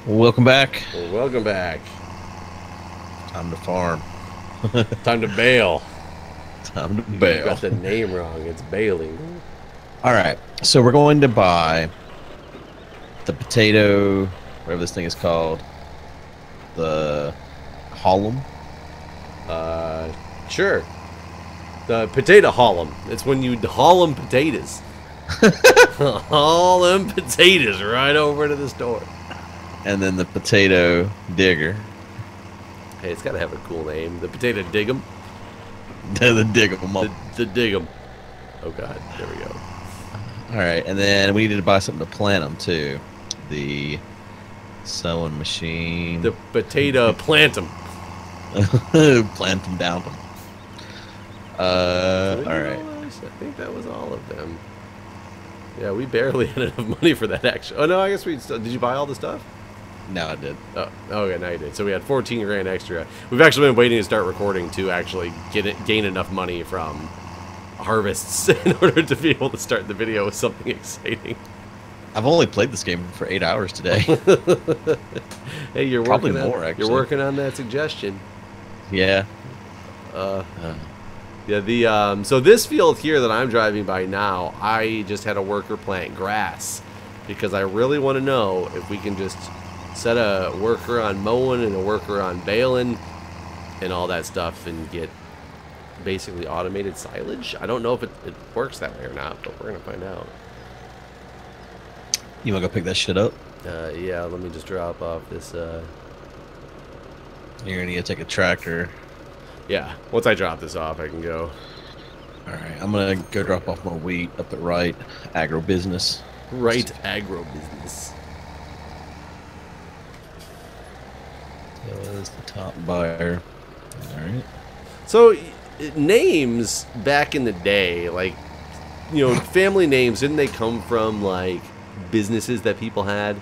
Welcome back. Well, welcome back. Time to farm. Time to bail. Time to You bail. got the name wrong. It's bailing. All right. So we're going to buy the potato, whatever this thing is called, the Hollum. Sure. The potato hollum. It's when you haul them potatoes. Haul them potatoes right over to the store. And then the potato digger. Hey, it's got to have a cool name. The potato dig'em. The dig 'em up. The dig'em. Oh, God. There we go. All right. And then we needed to buy something to plant them, too. The sewing machine. The potato plantum. Plant them down them. All right. I think that was all of them. Yeah, we barely had enough money for that, actually. Oh, no, I guess we still... Did you buy all the stuff? No, I did. Oh, okay, now you did. So we had 14 grand extra. We've actually been waiting to start recording to actually gain enough money from harvests in order to be able to start the video with something exciting. I've only played this game for 8 hours today. Hey, you're Probably working more, on, actually. You're working on that suggestion. Yeah. Yeah, so this field here that I'm driving by now, I just had a worker plant grass because I really want to know if we can just set a worker on mowing and a worker on baling and all that stuff and get basically automated silage. I don't know if it works that way or not, but we're going to find out. You want to go pick that shit up? Yeah, let me just drop off this. You're going to need to take a tractor. Yeah, once I drop this off, I can go. All right, I'm going to go drop off my wheat up at Right Agribusiness. Right Agribusiness. That was the top buyer. All right. So, names back in the day, like, you know, family names, didn't they come from, like, businesses that people had?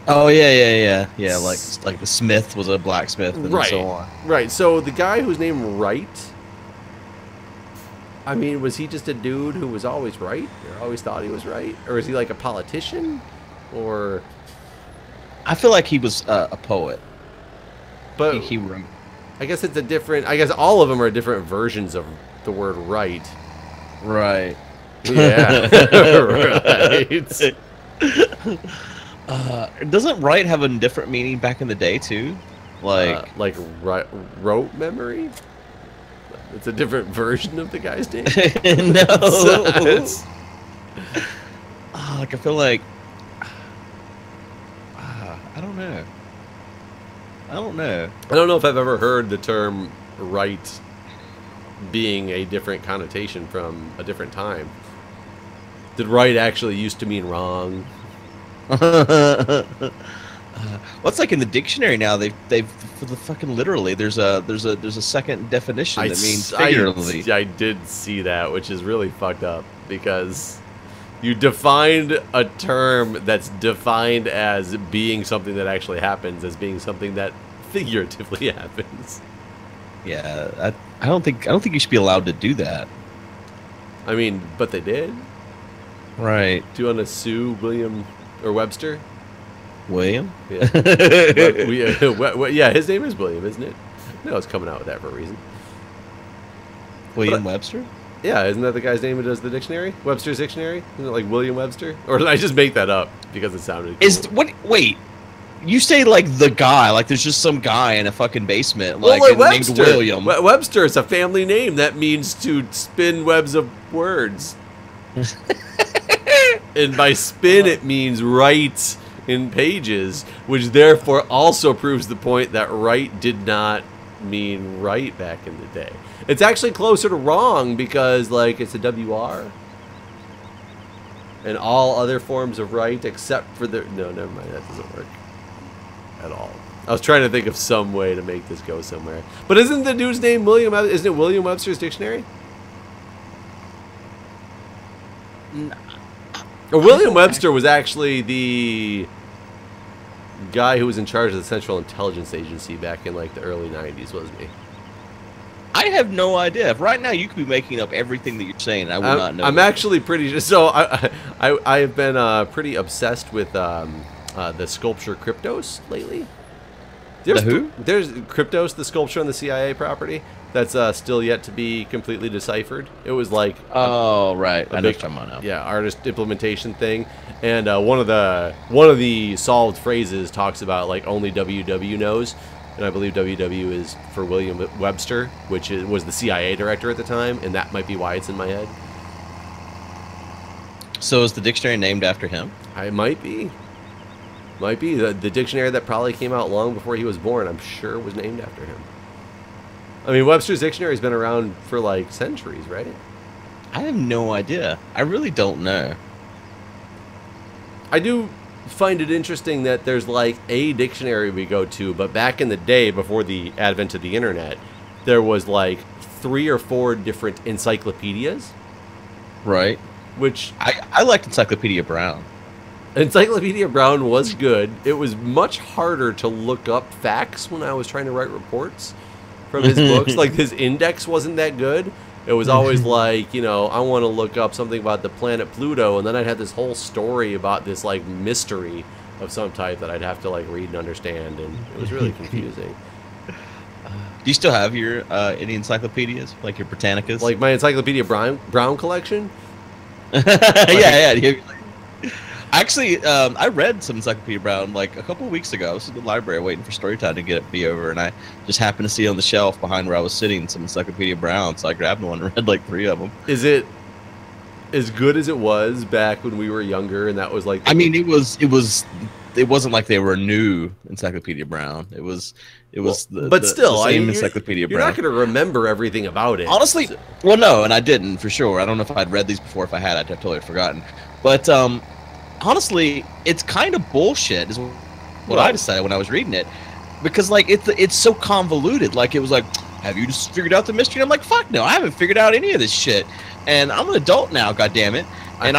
Oh, yeah. Like the Smith was a blacksmith and Right. so on. Right. So, the guy whose name Wright, I mean, was he just a dude who was always right? Or always thought he was right? Or is he, like, a politician? Or... I feel like he was a poet. But He wrote. I guess it's a different... I guess all of them are different versions of the word right. Right. Yeah. Right. Doesn't right have a different meaning back in the day, too? Like rote memory? It's a different version of the guy's name? no. Like, I feel like... I don't know. I don't know if I've ever heard the term right being a different connotation from a different time. Did right actually used to mean wrong? What's like in the dictionary now? They've for the fucking literally. There's a second definition that means figuratively. I did see that, which is really fucked up because you defined a term that's defined as being something that actually happens as being something that figuratively happens. Yeah, I don't think you should be allowed to do that. I mean, but they did. Right. Do you want to sue William or Webster? William? Yeah. Yeah, his name is William, isn't it? No, it's coming out with that for a reason. William Webster? Yeah, isn't that the guy's name who does the dictionary? Webster's dictionary? Isn't it like William Webster? Or did I just make that up because it sounded cool? Wait. You say like the guy, like there's just some guy in a fucking basement, like named Webster. William. Webster is a family name that means to spin webs of words. And by spin, it means write in pages, which therefore also proves the point that right did not mean right back in the day. It's actually closer to wrong because, like, it's a WR. And all other forms of right except for the... No, never mind. That doesn't work at all. I was trying to think of some way to make this go somewhere. But isn't the dude's name William... Isn't it William Webster's dictionary? Or William Webster was actually the guy who was in charge of the Central Intelligence Agency back in, like, the early 90s, wasn't he? I have no idea. If right now you could be making up everything that you're saying, I would not know. I'm actually pretty... So, I have been pretty obsessed with the sculpture Kryptos lately. The who? There's Kryptos, the sculpture on the CIA property that's still yet to be completely deciphered. It was like right, I know big, what you're talking about now. yeah, artist implementation thing, and one of the solved phrases talks about like only WW knows, and I believe WW is for William Webster, which was the CIA director at the time, and that might be why it's in my head. So is the dictionary named after him? I might be. Might be. The dictionary that probably came out long before he was born, I'm sure was named after him. I mean, Webster's dictionary has been around for like centuries, right? I have no idea. I really don't know. I do find it interesting that there's like a dictionary we go to, but back in the day, before the advent of the internet, there was like 3 or 4 different encyclopedias. Right. Which I liked Encyclopedia Brown. Encyclopedia Brown was good. It was much harder to look up facts when I was trying to write reports from his books. Like, his index wasn't that good. It was always like, you know, I want to look up something about the planet Pluto, and then I'd have this whole story about this, like, mystery of some type that I'd have to, like, read and understand, and it was really confusing. Do you still have your any encyclopedias, like your Britannicas? Like my Encyclopedia Brown collection? Yeah. Actually, I read some Encyclopedia Brown like a couple of weeks ago. I was in the library waiting for story time to get it be over, and I just happened to see on the shelf behind where I was sitting some Encyclopedia Brown, so I grabbed one and read like 3 of them. Is it as good as it was back when we were younger, and that was like... I mean, it wasn't like they were new Encyclopedia Brown. It was the same Encyclopedia Brown. You're not going to remember everything about it. Honestly, well, no, and I didn't for sure. I don't know if I'd read these before. If I had, I'd have totally forgotten. But honestly, it's kind of bullshit is what I decided when I was reading it, because like it's so convoluted. Like, it was like, have you just figured out the mystery? And I'm like, fuck no, I haven't figured out any of this shit, and I'm an adult now, goddammit. And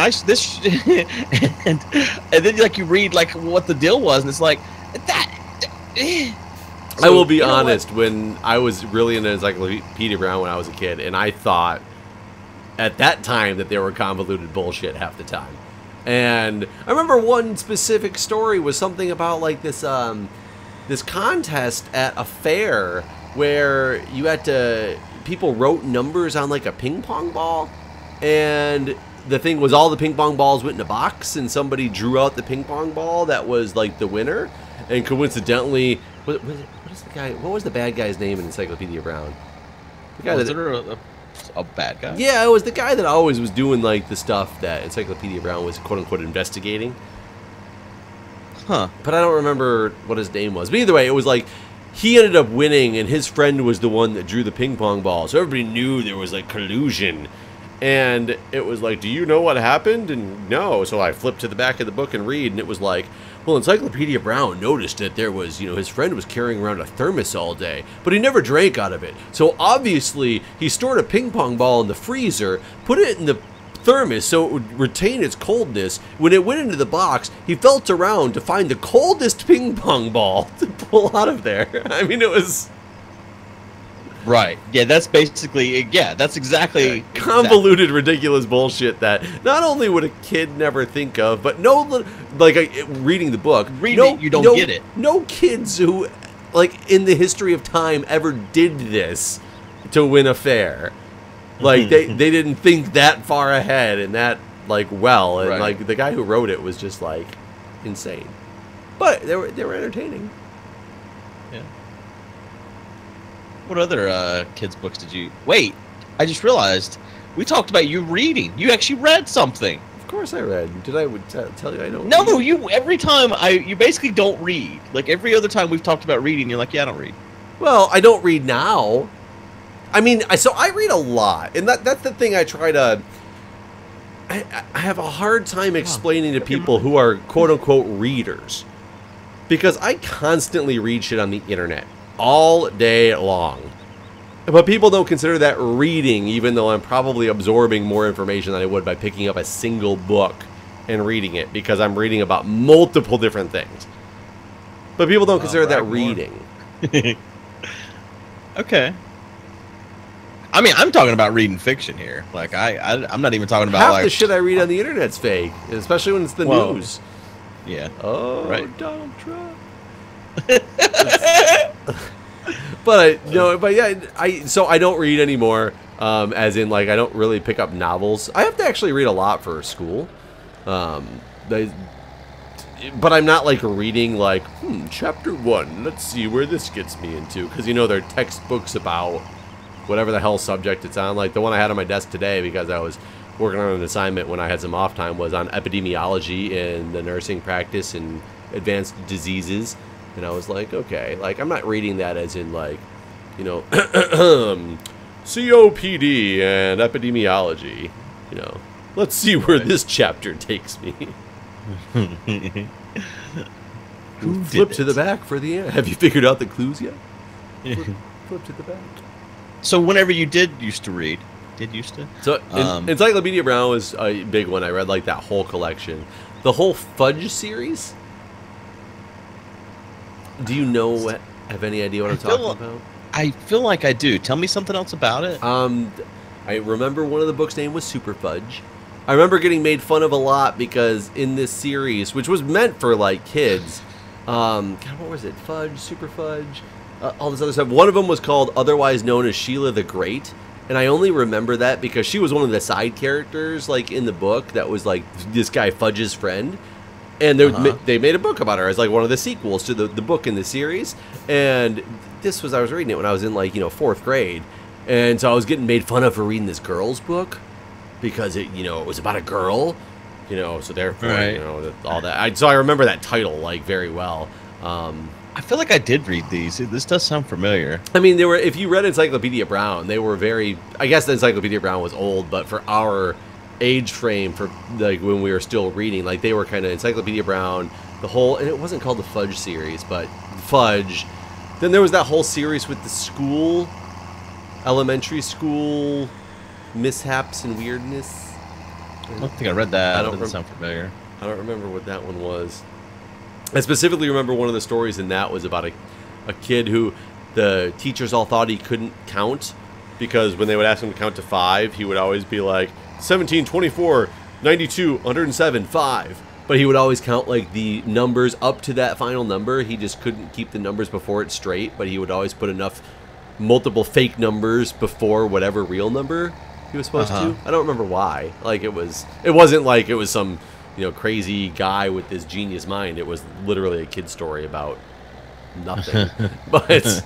and then like you read like what the deal was, and it's like that. So, I will be honest, when I was really into Encyclopedia Brown when I was a kid, and I thought at that time that they were convoluted bullshit half the time. And I remember one specific story was something about like this this contest at a fair where you had to, people wrote numbers on like a ping pong ball, and the thing was all the ping pong balls went in a box, and somebody drew out the ping pong ball that was like the winner, and coincidentally, what was the bad guy's name in Encyclopedia Brown? The guy was there a bad guy? Yeah, it was the guy that always was doing like the stuff that Encyclopedia Brown was quote unquote investigating. Huh. But I don't remember what his name was. But either way, it was like he ended up winning, and his friend was the one that drew the ping pong ball. So everybody knew there was like collusion. And it was like, do you know what happened? And no. So I flipped to the back of the book and read, and it was like, well, Encyclopedia Brown noticed that there was, you know, his friend was carrying around a thermos all day, but he never drank out of it. So obviously he stored a ping pong ball in the freezer, put it in the thermos so it would retain its coldness. When it went into the box, he felt around to find the coldest ping pong ball to pull out of there. I mean, it was... Right. Yeah, that's basically, yeah, that's exactly... convoluted, ridiculous bullshit that not only would a kid never think of, but no, like, reading the book... you don't get it. No kids who, like, in the history of time ever did this to win a fair. Like, they didn't think that far ahead and that, like, well. And, like, the guy who wrote it was just, like, insane. But they were entertaining. Yeah. What other kids' books did you... Wait, I just realized we talked about you reading. You actually read something. Of course I read. Did I tell you I don't No, read? you every time you basically don't read. Like every other time we've talked about reading, you're like, yeah, I don't read. Well, I don't read now. I mean, so I read a lot, and that's the thing I try to... I have a hard time explaining to people who are quote-unquote readers, because I constantly read shit on the internet all day long. But people don't consider that reading, even though I'm probably absorbing more information than I would by picking up a single book and reading it, because I'm reading about multiple different things. But people don't consider that reading. Okay. I mean, I'm talking about reading fiction here. Like, I'm not even talking about half like the shit I read on the internet's fake, especially when it's the news. Yeah. Oh, right. Donald Trump. But so I don't read anymore. As in, like, I don't really pick up novels. I have to actually read a lot for school. But I'm not like reading like, chapter 1. Let's see where this gets me into, because they're textbooks about whatever the hell subject it's on. Like the one I had on my desk today, because I was working on an assignment when I had some off time, was on epidemiology in the nursing practice and advanced diseases. And I was like, okay, like I'm not reading that as in like, COPD and epidemiology. Let's see where this chapter takes me. Flip to the back for the end. Have you figured out the clues yet? Flip to the back. So whenever you used to read, So Encyclopedia Brown was a big one. I read like that whole collection. The whole Fudge series. Do you have any idea what I'm talking about? I feel like I do. Tell me something else about it. I remember one of the books' name was Super Fudge. I remember getting made fun of a lot because in this series, which was meant for like kids, God, what was it? Fudge, Super Fudge, all this other stuff. One of them was called otherwise known as Sheila the Great, and I only remember that because she was one of the side characters like in the book that was like this guy Fudge's friend. And they made a book about her as like one of the sequels to the book in the series. And I was reading it when I was in like, 4th grade. And so I was getting made fun of for reading this girl's book because it was about a girl, so therefore, right. All that. So I remember that title like very well. I feel like I did read these. This does sound familiar. I mean, if you read Encyclopedia Brown, they were I guess the Encyclopedia Brown was old, but for our age frame, for like when we were still reading, like they were kind of Encyclopedia Brown, and it wasn't called the Fudge series, but Fudge. Then there was that whole series with the elementary school mishaps and weirdness. I don't think I read that. That doesn't sound familiar. I don't remember what that one was. I specifically remember one of the stories in that was about a kid who the teachers all thought he couldn't count, because when they would ask him to count to 5, he would always be like 17, 24, 92, 107, 5. But he would always count like the numbers up to that final number. He just couldn't keep the numbers before it straight, but he would always put enough multiple fake numbers before whatever real number he was supposed to. I don't remember why. Like it wasn't like it was some, crazy guy with this genius mind. It was literally a kid story about nothing. But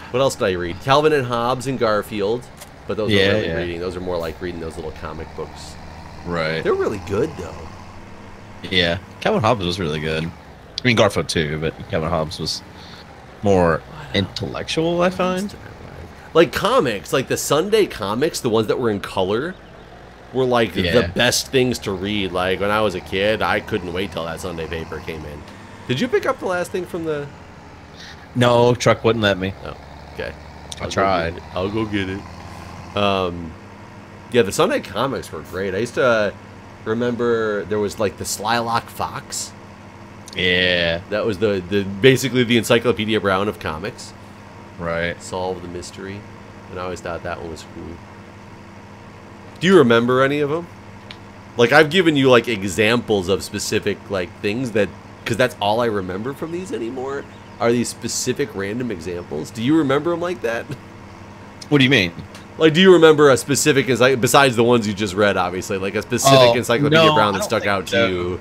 what else did I read? Calvin and Hobbes and Garfield. But those are really reading. Those are more like reading those little comic books. Right. They're really good, though. Yeah. Calvin Hobbes was really good. I mean, Garfield too, but Calvin Hobbes was more intellectual, I find. Like comics, like the Sunday comics, the ones that were in color, were like the best things to read. Like when I was a kid, I couldn't wait till that Sunday paper came in. Did you pick up the last thing from the... No, truck wouldn't let me. Oh, okay. I tried. I'll go get it. Yeah, the Sunday comics were great. I used to remember there was like the Slylock Fox. Yeah. That was basically the Encyclopedia Brown of comics. Right. Solve the mystery. And I always thought that one was cool. Do you remember any of them? Like, I've given you like examples of specific like things because that's all I remember from these anymore. Are these specific random examples? Do you remember them like that? What do you mean? Like, do you remember a specific, besides the ones you just read, obviously, like a specific Encyclopedia Brown that stuck out to you?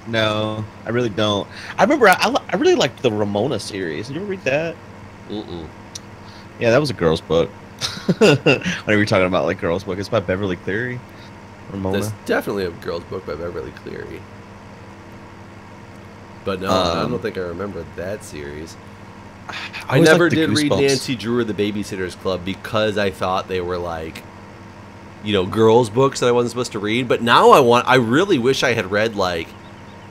No, I really don't. I remember I really liked the Ramona series. Did you ever read that? Yeah, that was a girl's book. Whenever you're talking about like girl's book, it's by Beverly Cleary. Ramona. That's definitely a girl's book by Beverly Cleary. But no, I don't think I remember that series. I never did read Nancy Drew or the Babysitter's Club because I thought they were like, girls' books that I wasn't supposed to read. But now I really wish I had read like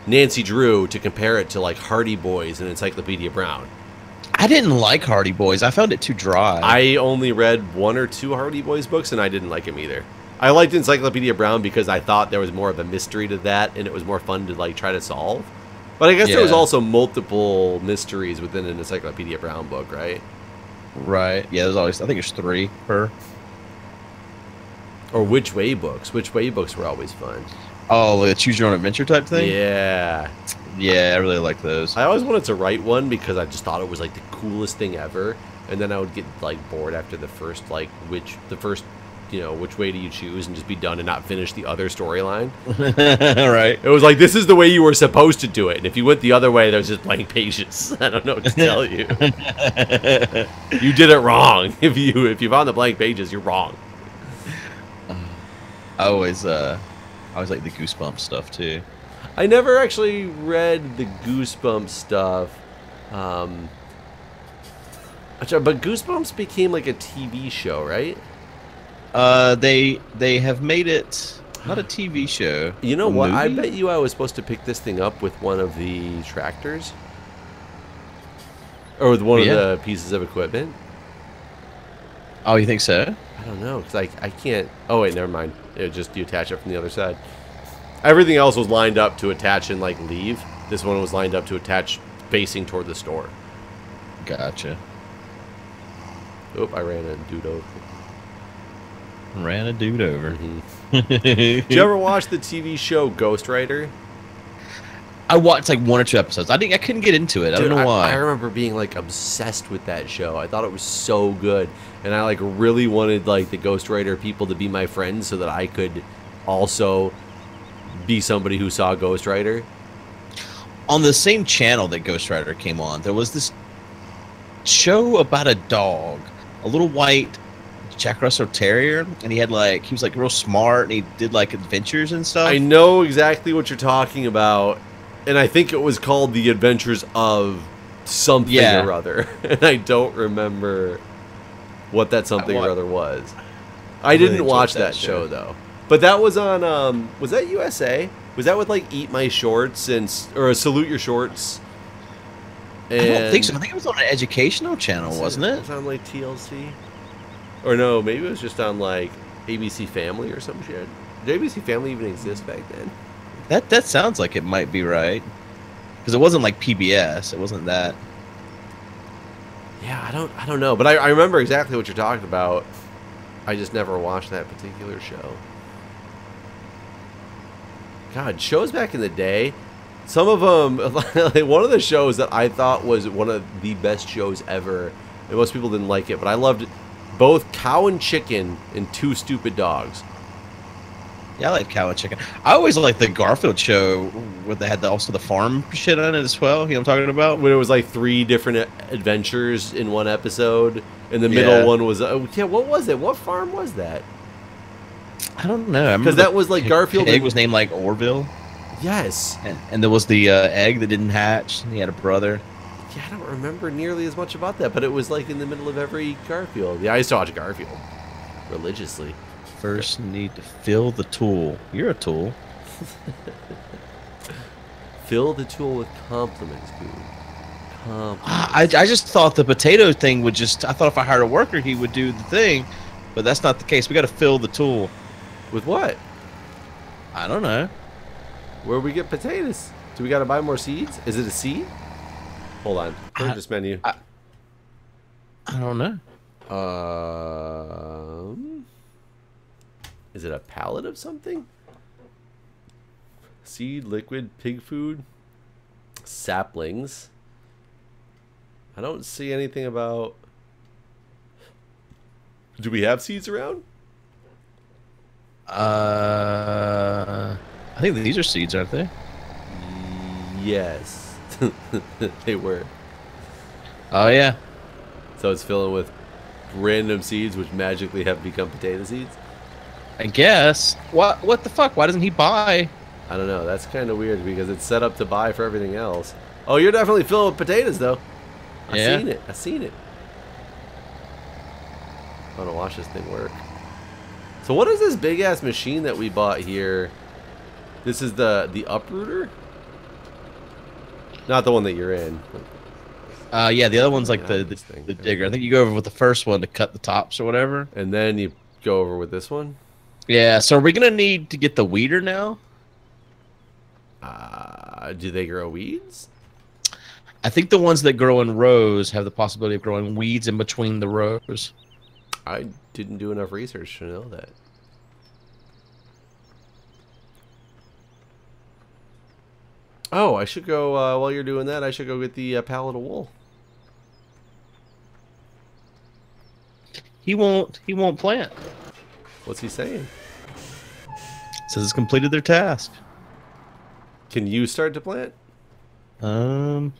Nancy Drew to compare it to like Hardy Boys and Encyclopedia Brown. I didn't like Hardy Boys. I found it too dry. I only read 1 or 2 Hardy Boys books, and I didn't like them either. I liked Encyclopedia Brown because I thought there was more of a mystery to that, and it was more fun to like try to solve. But I guess there was also multiple mysteries within an Encyclopedia Brown book, right? Right. Yeah, there's always, I think there's 3 per. Or Which Way books. Which Way books were always fun. Oh, like a choose your own adventure type thing? Yeah. Yeah, I really like those. I always wanted to write one because I just thought it was like the coolest thing ever, and then I would get like bored after the first which way do you choose, and just be done and not finish the other storyline. Right. It was like, this is the way you were supposed to do it, and if you went the other way, there's just blank pages. I don't know what to tell you. You did it wrong. If you found the blank pages, you're wrong. I always like the Goosebumps stuff too. I never actually read the Goosebumps stuff. But Goosebumps became like a TV show, right? They have made it not a TV show. You know what? Movie? I bet you I was supposed to pick this thing up with one of the tractors, or with one of the pieces of equipment. Oh, you think so? I don't know, because I can't. Oh wait, never mind. It just you attach it from the other side. Everything else was lined up to attach and like leave. This one was lined up to attach facing toward the store. Gotcha. Oop, I ran a dude over. Ran a dude over. Did you ever watch the TV show Ghost Rider? I watched like 1 or 2 episodes. I couldn't get into it. I don't know why. I remember being like obsessed with that show. I thought it was so good, and I like really wanted like the Ghost Rider people to be my friends so that I could also be somebody who saw Ghost Rider. On the same channel that Ghost Rider came on, there was this show about a dog, a little white Jack Russell Terrier, and he was like real smart, and he did like adventures and stuff. I know exactly what you're talking about, and I think it was called The Adventures of something or other, and I don't remember what that something or other was. I didn't watch that show though. But that was on was that USA? Was that with like Eat My Shorts or Salute Your Shorts? And I don't think so. I think it was on an educational channel, wasn't it? It was on like TLC. Or no, maybe it was just on like ABC Family or some shit. Did ABC Family even exist back then? That sounds like it might be right. Because it wasn't like PBS. It wasn't that. Yeah, I don't know. But I remember exactly what you're talking about. I just never watched that particular show. God, shows back in the day, some of them, like one of the shows that I thought was one of the best shows ever, and most people didn't like it, but I loved both Cow and Chicken and Two Stupid Dogs. Yeah, I like Cow and Chicken. I always liked the Garfield show where they had also the farm shit on it as well. You know what I'm talking about? When it was like 3 different adventures in one episode, and the middle one was, what was it? What farm was that? I don't know. Because that was like Garfield. Egg was named like Orville. Yes. And there was the egg that didn't hatch. And he had a brother. Yeah, I don't remember nearly as much about that, but it was like in the middle of every Garfield. Yeah, I used to watch Garfield religiously. First, need to fill the tool. You're a tool. Fill the tool with compliments, dude. I just thought the potato thing would just... I thought if I hired a worker, he would do the thing. But that's not the case. We got to fill the tool. With what? I don't know. Where we get potatoes? Do we got to buy more seeds? Is it a seed? Hold on. Purchase menu. I don't know. Is it a pallet of something? Seed, liquid, pig food, saplings. I don't see anything about... Do we have seeds around? I think these are seeds, aren't they? Yes. They were. Oh, yeah. So it's filling with random seeds which magically have become potato seeds? I guess. What the fuck? Why doesn't he buy? I don't know. That's kind of weird because it's set up to buy for everything else. Oh, you're definitely filling with potatoes, though. I seen it. I want to watch this thing work. So what is this big-ass machine that we bought here? This is the uprooter? Not the one that you're in. Yeah, the other one's like the digger. I think you go over with the first one to cut the tops or whatever. And then you go over with this one? Yeah, so are we going to need to get the weeder now? Do they grow weeds? I think the ones that grow in rows have the possibility of growing weeds in between the rows. I didn't do enough research to know that. Oh, I should go, while you're doing that, I should go get the pallet of wool. He won't plant. What's he saying? Says it's completed their task. Can you start to plant? Um,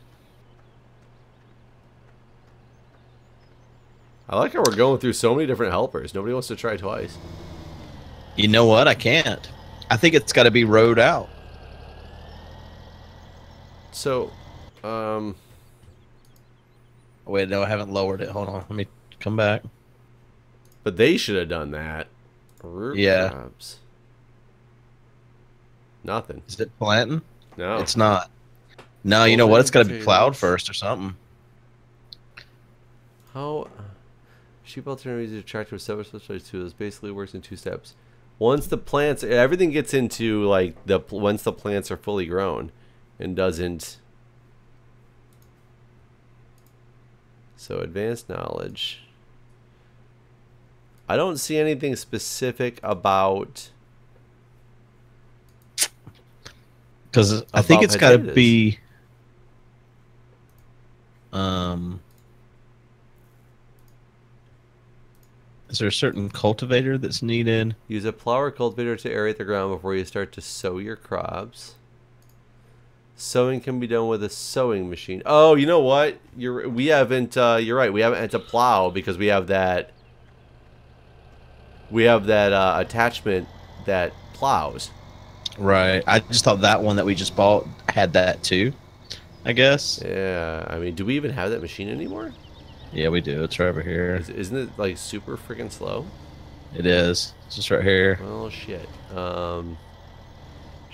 I like how we're going through so many different helpers. Nobody wants to try twice. you know what? I can't. I think it's got to be rowed out. So, Wait, no, I haven't lowered it. Hold on. Let me come back. but they should have done that. Root Yeah. crops. Nothing. Is it planting? No. It's not. No, you know what? It's got to be plowed first or something. How sheep alternative is attractive with several specialized tools. Basically works in 2 steps. Once the plants, everything gets into like once the plants are fully grown, and doesn't. So advanced knowledge. I don't see anything specific about. Because I think it's got to be. Is there a certain cultivator that's needed? Use a plow or cultivator to aerate the ground before you start to sow your crops. Sowing can be done with a sowing machine. Oh, you know what? You're right. We haven't had to plow because we have that. We have that attachment that plows. Right. I just thought that one that we just bought had that too, I guess. Yeah. I mean, do we even have that machine anymore? Yeah, we do. It's right over here. Isn't it like super freaking slow? It is. It's just right here. Oh shit.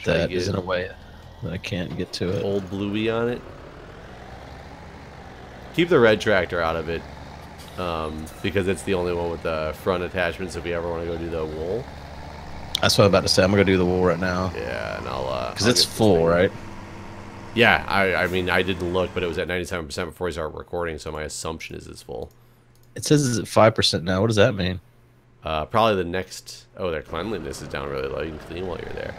That is in a way that I can't get to it. Old Bluey on it. Keep the red tractor out of it, because it's the only one with the front attachments. If we ever want to go do the wool. That's what I'm about to say. I'm gonna go do the wool right now. Yeah, and I'll because it's full, right? Yeah, I mean, I didn't look, but it was at 97% before we started recording, so my assumption is it's full. It says it's at 5% now. What does that mean? Probably the next. Oh, their cleanliness is down really low. You can clean while you're there.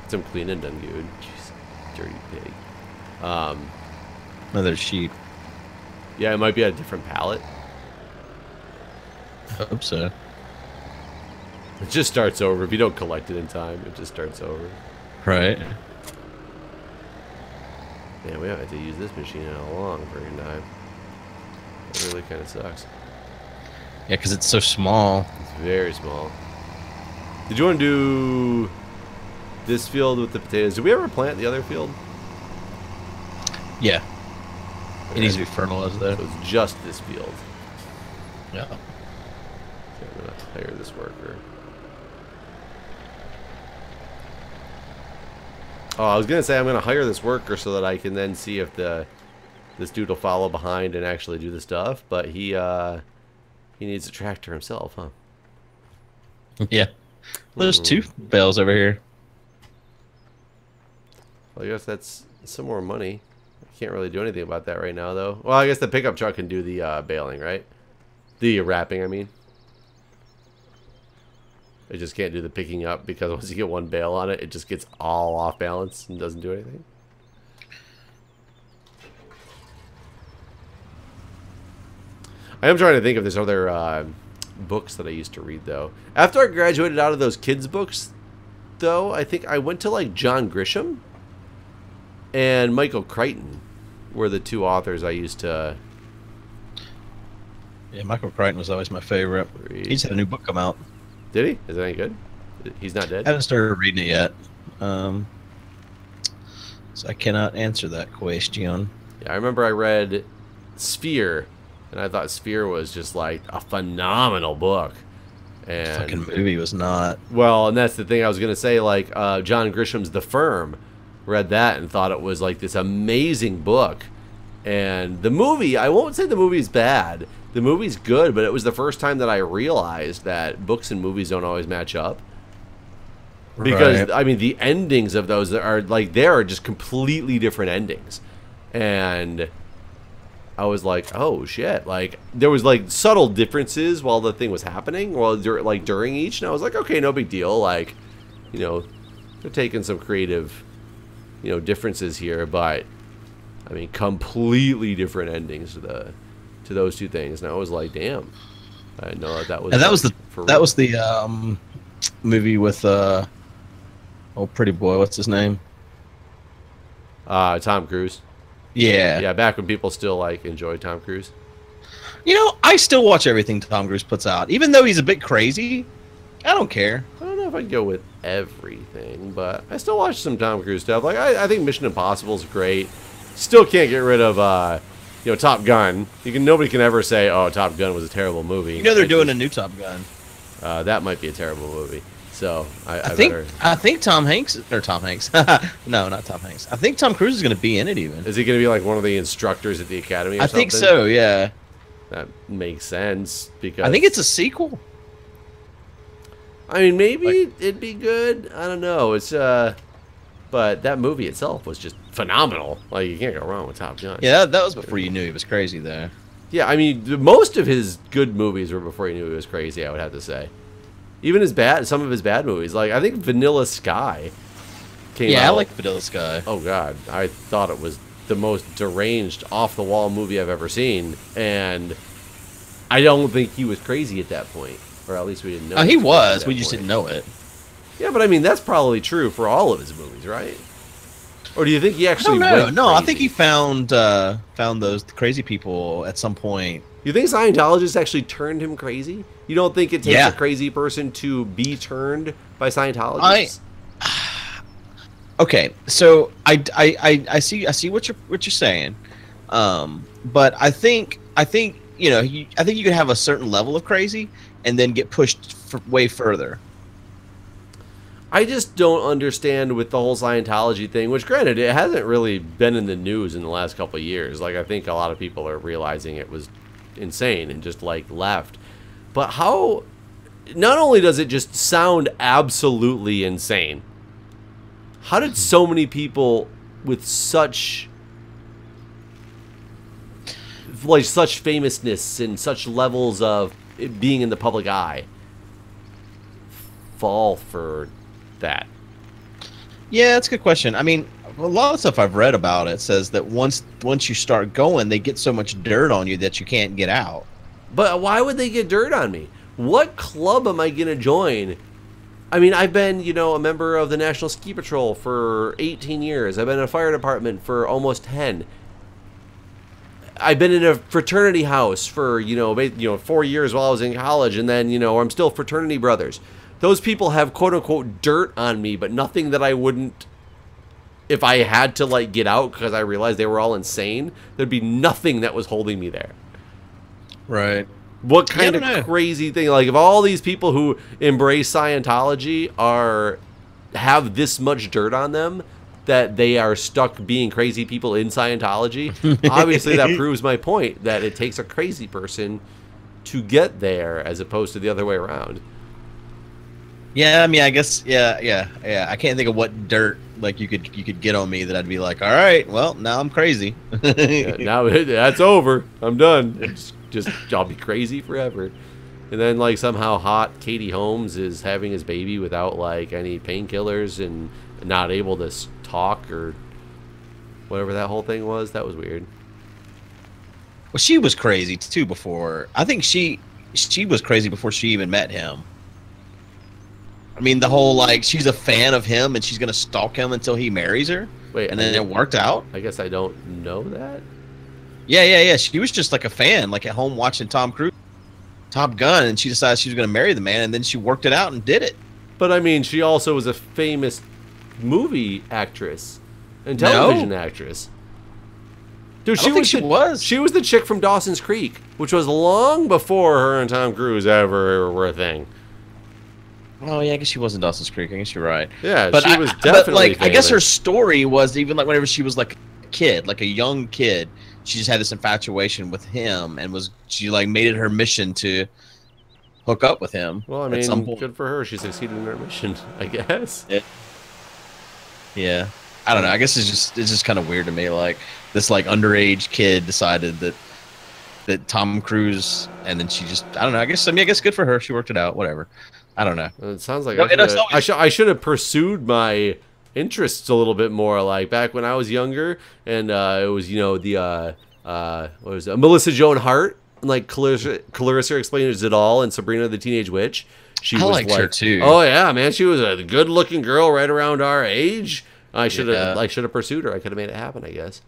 Get some cleaning done, good. Jeez, dirty pig. Another sheep. Yeah, it might be a different pallet. I hope so. It just starts over. If you don't collect it in time, it just starts over. Right. Man, we haven't had to use this machine in a long freaking time. It really kind of sucks. Yeah, because it's so small. It's very small. Did you want to do this field with the potatoes? Did we ever plant the other field? Yeah. Okay. It needs to be fertilized though. So it's just this field. Yeah. Okay, I'm going to hire this worker. Oh, I was going to say I'm going to hire this worker so that I can then see if this dude will follow behind and actually do the stuff, but he needs a tractor himself, huh? Yeah. Well, there's 2 bales over here. Well, I guess that's some more money. I can't really do anything about that right now, though. Well, I guess the pickup truck can do the baling, right? The wrapping, I mean. It just can't do the picking up because once you get one bale on it, it just gets all off balance and doesn't do anything. I am trying to think if there's other books that I used to read, though. After I graduated out of those kids' books, though, I think I went to, like, John Grisham and Michael Crichton were the 2 authors I used to... Yeah, Michael Crichton was always my favorite. read. He's had a new book come out. Did he? Is it any good? He's not dead? I haven't started reading it yet. So I cannot answer that question. Yeah, I remember I read Sphere, and I thought Sphere was just like a phenomenal book. And The fucking movie was not. well, and that's the thing I was gonna say. Like John Grisham's The Firm, read that and thought it was like this amazing book. And the movie, I won't say the movie's bad. The movie's good, but it was the first time that I realized that books and movies don't always match up. Because, Right. I mean, the endings of those are, like, they are just completely different endings. And I was like, oh, shit. Like, there was, like, subtle differences while the thing was happening, like, during each. And I was like, okay, no big deal. Like, you know, they're taking some creative you know, differences here, but I mean, completely different endings to those two things. And I was like, damn, I didn't know that was. And that was the movie with oh, pretty boy, what's his name? Tom Cruise. Yeah. Yeah, back when people still like enjoyed Tom Cruise. You know, I still watch everything Tom Cruise puts out, even though he's a bit crazy. I don't care. I don't know if I'd go with everything, but I still watch some Tom Cruise stuff. Like I think Mission Impossible is great. Still can't get rid of you know, Top Gun. Nobody can ever say, oh, Top Gun was a terrible movie. You know they're doing a new Top Gun. That might be a terrible movie. So I think Tom Hanks or Tom Hanks. No, not Tom Hanks. I think Tom Cruise is going to be in it. Even is he going to be like one of the instructors at the academy? Or I think so. Yeah, that makes sense because I think it's a sequel. I mean, maybe it'd be good. I don't know. It's but that movie itself was just phenomenal. Like you can't go wrong with Top Gun. Yeah, that was before you knew he was crazy, though. Yeah, I mean, most of his good movies were before he knew he was crazy. I would have to say. Even some of his bad movies, like I think Vanilla Sky came out. Yeah, I like Vanilla Sky. Oh God, I thought it was the most deranged, off-the-wall movie I've ever seen, and I don't think he was crazy at that point, or at least we didn't know. Oh, he was. We just didn't know it. Yeah, but I mean that's probably true for all of his movies, right? Or do you think he actually went crazy? No, I think he found those crazy people at some point. You think Scientologists actually turned him crazy? You don't think it takes a crazy person to be turned by Scientologists? Okay, so I see what you're saying, but I think you know I think you can have a certain level of crazy and then get pushed way further. I just don't understand with the whole Scientology thing, which granted, it hasn't really been in the news in the last couple of years. Like, I think a lot of people are realizing it was insane and just, like, left. But how, not only does it just sound absolutely insane, how did so many people with such famousness and such levels of it being in the public eye fall for that? Yeah, that's a good question. I mean, a lot of stuff I've read about it says that once you start going, they get so much dirt on you that you can't get out. But why would they get dirt on me? What club am I going to join? I mean, I've been, you know, a member of the National Ski Patrol for 18 years. I've been in a fire department for almost 10. I've been in a fraternity house for, you know, 4 years while I was in college, and then, you know, I'm still fraternity brothers. Those people have quote-unquote dirt on me, but nothing that I wouldn't, if I had to, like, get out because I realized they were all insane, there'd be nothing that was holding me there. Right. What kind of crazy thing? Like, if all these people who embrace Scientology have this much dirt on them that they are stuck being crazy people in Scientology, obviously that proves my point that it takes a crazy person to get there as opposed to the other way around. Yeah, I mean, I guess, yeah. I can't think of what dirt like you could get on me that I'd be like, all right, well, now I'm crazy. Yeah, now that's over. I'm done. Just I'll be crazy forever. And then like somehow hot Katie Holmes is having his baby without like any painkillers and not able to talk or whatever that whole thing was. That was weird. Well, she was crazy too before. I think she was crazy before she even met him. I mean, the whole, like, she's a fan of him and she's going to stalk him until he marries her. Wait, and then it worked out. I guess I don't know that. Yeah. She was just like a fan, like at home watching Top Gun, and she decided she was going to marry the man, and then she worked it out and did it. But, I mean, she also was a famous movie actress and television actress. Dude, she was the chick from Dawson's Creek, which was long before her and Tom Cruise ever were a thing. Oh yeah, I guess she was in Dawson's Creek. I guess you're right. Yeah, but she was definitely. But like, famous. I guess her story was even like whenever she was like a kid, like a young kid, she just had this infatuation with him, and she like made it her mission to hook up with him. Well, I mean, good for her. She succeeded in her mission, I guess. Yeah. I don't know. I guess it's just kind of weird to me. Like this like underage kid decided that Tom Cruise, and then she just, I don't know. I guess good for her. She worked it out. Whatever. I don't know. It sounds like I should have pursued my interests a little bit more. Like back when I was younger, and it was the what was it? Melissa Joan Hart, and like Clarissa Explains It All, and Sabrina the Teenage Witch. She was liked like, her too. Oh yeah, man, she was a good-looking girl right around our age. I should have pursued her. I could have made it happen, I guess.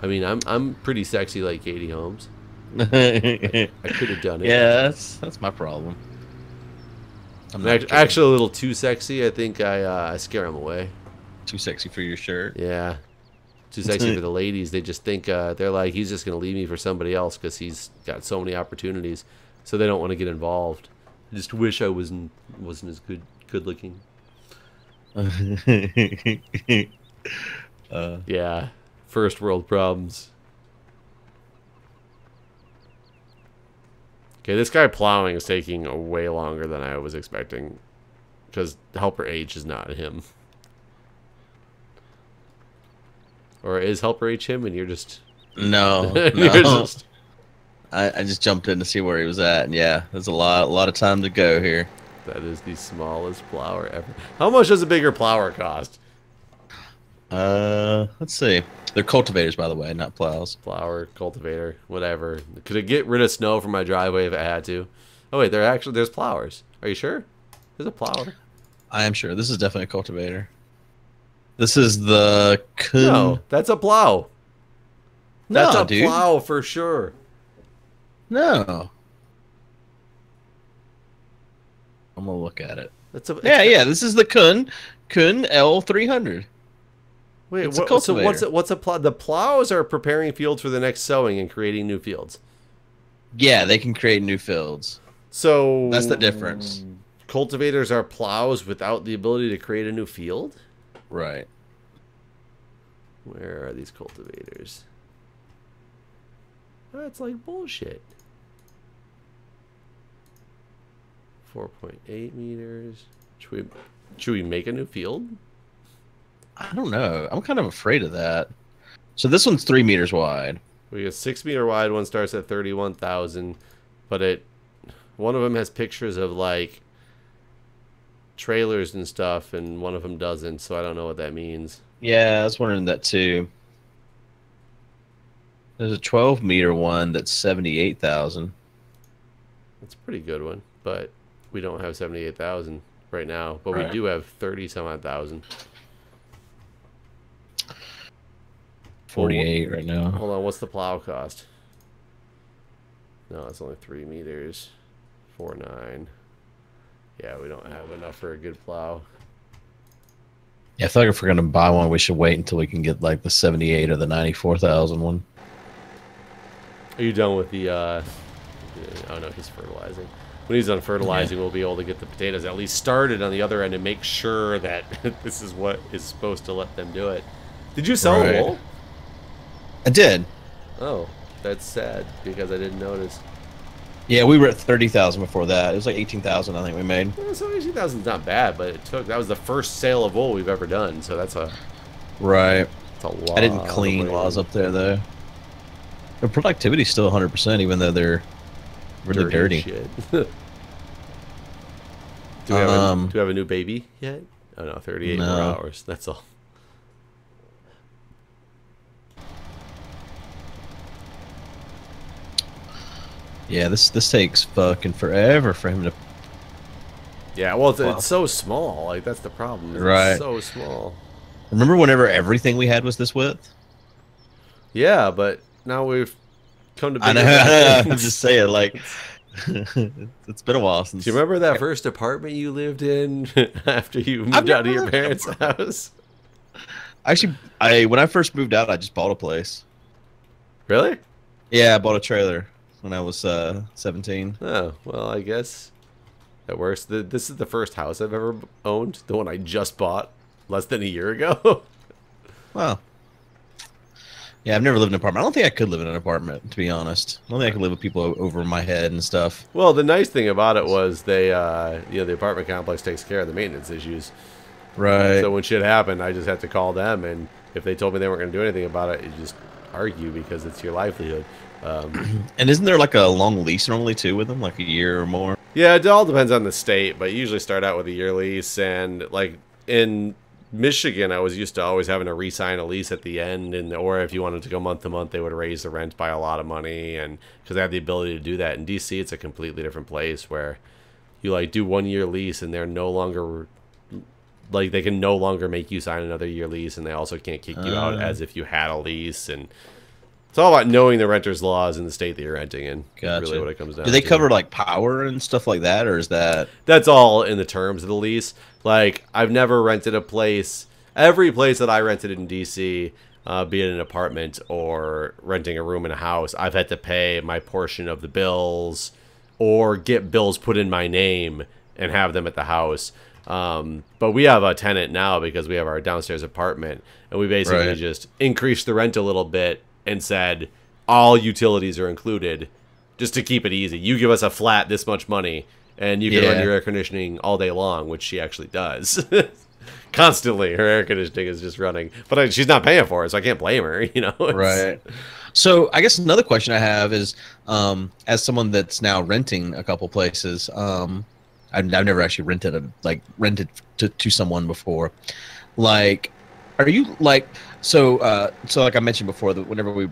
I mean, I'm pretty sexy like Katie Holmes. I could have done it. Yeah, that's my problem. I'm actually a little too sexy. I think I scare them away. Too sexy for your shirt. Yeah. Too sexy for the ladies. They just think they're like, he's just gonna leave me for somebody else because he's got so many opportunities. So they don't want to get involved. I just wish I wasn't as good looking. Yeah. First world problems. Okay, this guy plowing is taking way longer than I was expecting. Because Helper H is not him. Or is Helper H him and you're just... No, no. I just jumped in to see where he was at, and yeah, there's a lot of time to go here. That is the smallest plower ever. How much does a bigger plower cost? Let's see. They're cultivators, by the way, not plows. Plower, cultivator, whatever. Could it get rid of snow from my driveway if it had to? Oh wait, there's plowers. Are you sure? There's a plower. I am sure. This is definitely a cultivator. This is the No, that's a plow. No, that's a plow for sure. No. I'm gonna look at it. Yeah. This is the Kun L300. Wait, what's a plow? The plows are preparing fields for the next sowing and creating new fields. Yeah, they can create new fields. So that's the difference. Cultivators are plows without the ability to create a new field? Right. Where are these cultivators? That's like bullshit. 4.8 meters. Should we make a new field? I don't know. I'm kind of afraid of that. So this one's 3 meters wide. We got 6 meter wide. One starts at 31,000, but one of them has pictures of like trailers and stuff, and one of them doesn't. So I don't know what that means. Yeah, I was wondering that too. There's a 12 meter one that's 78,000. That's a pretty good one, but we don't have 78,000 right now. But right. We do have 30 some odd thousand. 48 right now. Hold on, what's the plow cost? No, it's only 3 meters. 4.9. Yeah, we don't have enough for a good plow. Yeah, I feel like if we're gonna buy one, we should wait until we can get like the 78 or the 94,000 one. Are you done with the? Oh no, he's fertilizing. When he's done fertilizing, we'll be able to get the potatoes at least started on the other end and make sure that this is what is supposed to let them do it. Did you sell the wool? I did. Oh, that's sad because I didn't notice. Yeah, we were at 30,000 before that. It was like 18,000, I think we made. Well, so 18,000 is not bad, but that was the first sale of wool we've ever done, so that's a right. That's a lot. I didn't clean while I was up there though. Their productivity's still 100%, even though they're really dirty. Shit. Do we have a new baby yet? Oh no, 38 more hours. That's all. Yeah, this takes fucking forever for him to. Yeah, well, it's so small. Like that's the problem. Right. It's so small. Remember whenever everything we had was this width? Yeah, but now we've come to. I know. I'm just saying, like, it's been a while since. Do you remember that first apartment you lived in after you moved out of your parents' house? Actually, when I first moved out, I just bought a place. Really? Yeah, I bought a trailer when I was 17. Oh, well, I guess that works. This is the first house I've ever owned. The one I just bought less than a year ago. Wow. Yeah, I've never lived in an apartment. I don't think I could live in an apartment, to be honest. I don't think I could live with people over my head and stuff. Well, the nice thing about it was they, the apartment complex takes care of the maintenance issues. Right. So when shit happened, I just had to call them, and if they told me they weren't going to do anything about it, you just argue because it's your livelihood. And isn't there like a long lease normally too with them, like a year or more? Yeah, it all depends on the state, but you usually start out with a year lease. And like in Michigan, I was used to always having to re-sign a lease at the end, and or if you wanted to go month to month, they would raise the rent by a lot of money, and because they have the ability to do that. In DC, it's a completely different place where you like do 1 year lease, and they're no longer like they can no longer make you sign another year lease, and they also can't kick you out as if you had a lease. And it's all about knowing the renter's laws in the state that you're renting in. Gotcha. Really what it comes down Do they to. cover like power and stuff like that, or is that? That's all in the terms of the lease. Like, I've never rented a place. Every place that I rented in DC, be it an apartment or renting a room in a house, I've had to pay my portion of the bills or get bills put in my name and have them at the house. But we have a tenant now because we have our downstairs apartment, and we basically just increased the rent a little bit and said all utilities are included just to keep it easy. You give us a flat this much money and you can run your air conditioning all day long, which she actually does. Constantly, her air conditioning is just running. But she's not paying for it, so I can't blame her, you know? Right. So I guess another question I have is, as someone that's now renting a couple places, I've never actually rented to someone before. Like, are you like so like I mentioned before, that whenever we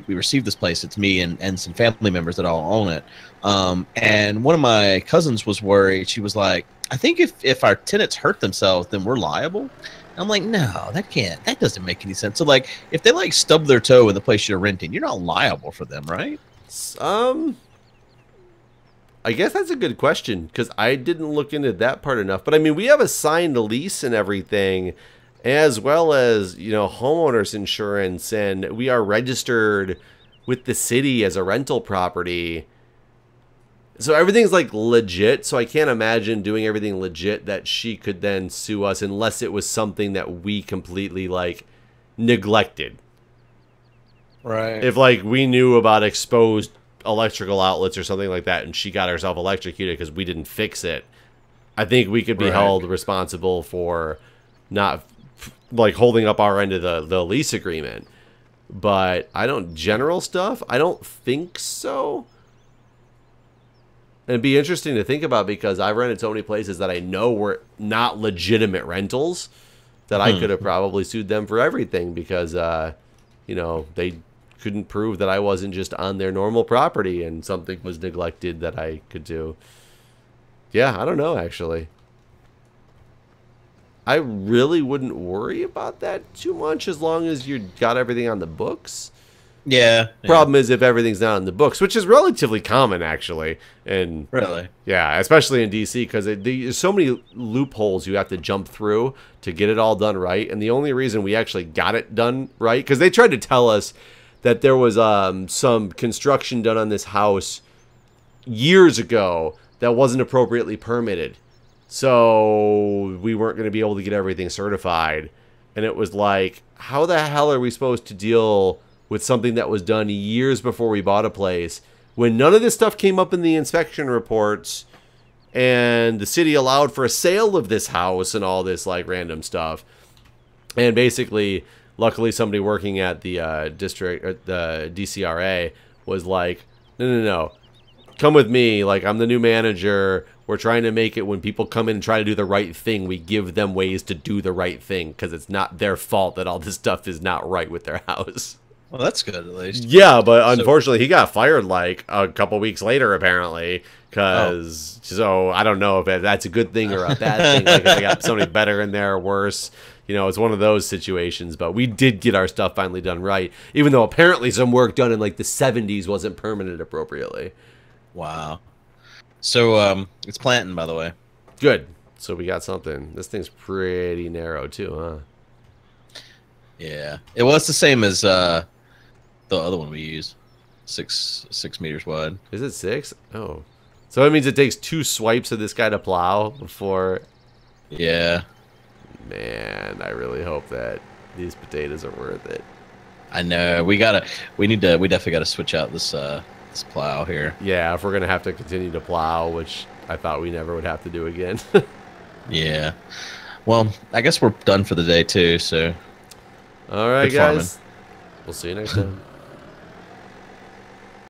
received this place, it's me and some family members that all own it. And one of my cousins was worried. She was like, I think if our tenants hurt themselves, then we're liable. I'm like, no, that doesn't make any sense. So like, if they like stub their toe in the place you're renting, you're not liable for them, right? I guess that's a good question, because I didn't look into that part enough. But I mean, we have a signed lease and everything, as well as, you know, homeowners insurance, and we are registered with the city as a rental property. So everything's like legit. So I can't imagine doing everything legit that she could then sue us, unless it was something that we completely like neglected. Right. If like we knew about exposed electrical outlets or something like that, and she got herself electrocuted because we didn't fix it, I think we could be held responsible for not like holding up our end of the lease agreement. But general stuff, I don't think so. And it'd be interesting to think about, because I've rented so many places that I know were not legitimate rentals that I could have probably sued them for everything, because you know, they couldn't prove that I wasn't just on their normal property and something was neglected that I could do. Yeah, I don't know, actually. I really wouldn't worry about that too much as long as you got everything on the books. Yeah. Problem is if everything's not on the books, which is relatively common, actually. And really? Yeah, especially in DC, because there's so many loopholes you have to jump through to get it all done right. And the only reason we actually got it done right, because they tried to tell us that there was some construction done on this house years ago that wasn't appropriately permitted. So we weren't going to be able to get everything certified. And it was like, how the hell are we supposed to deal with something that was done years before we bought a place, when none of this stuff came up in the inspection reports, and the city allowed for a sale of this house and all this like random stuff? And basically, luckily somebody working at the district, or the DCRA, was like, no, come with me. Like, I'm the new manager. We're trying to make it when people come in and try to do the right thing, we give them ways to do the right thing, because it's not their fault that all this stuff is not right with their house. Well, that's good, at least. Yeah, but unfortunately, he got fired like a couple weeks later, apparently. Because, so I don't know if that's a good thing or a bad thing. Like, if they got somebody better in there or worse. You know, it's one of those situations. But we did get our stuff finally done right, even though apparently some work done in like the 70s wasn't permitted appropriately. Wow. So, it's planting, by the way. Good. So we got something. This thing's pretty narrow, too, huh? Yeah. It was the same as the other one we use. 6 meters wide. Is it 6? Oh. So that means it takes 2 swipes of this guy to plow before... Yeah. Man, I really hope that these potatoes are worth it. I know. We definitely gotta switch out this plow here. Yeah, if we're gonna have to continue to plow, which I thought we never would have to do again. Yeah. Well, I guess we're done for the day too, so. All right, Good guys. farming. We'll see you next time.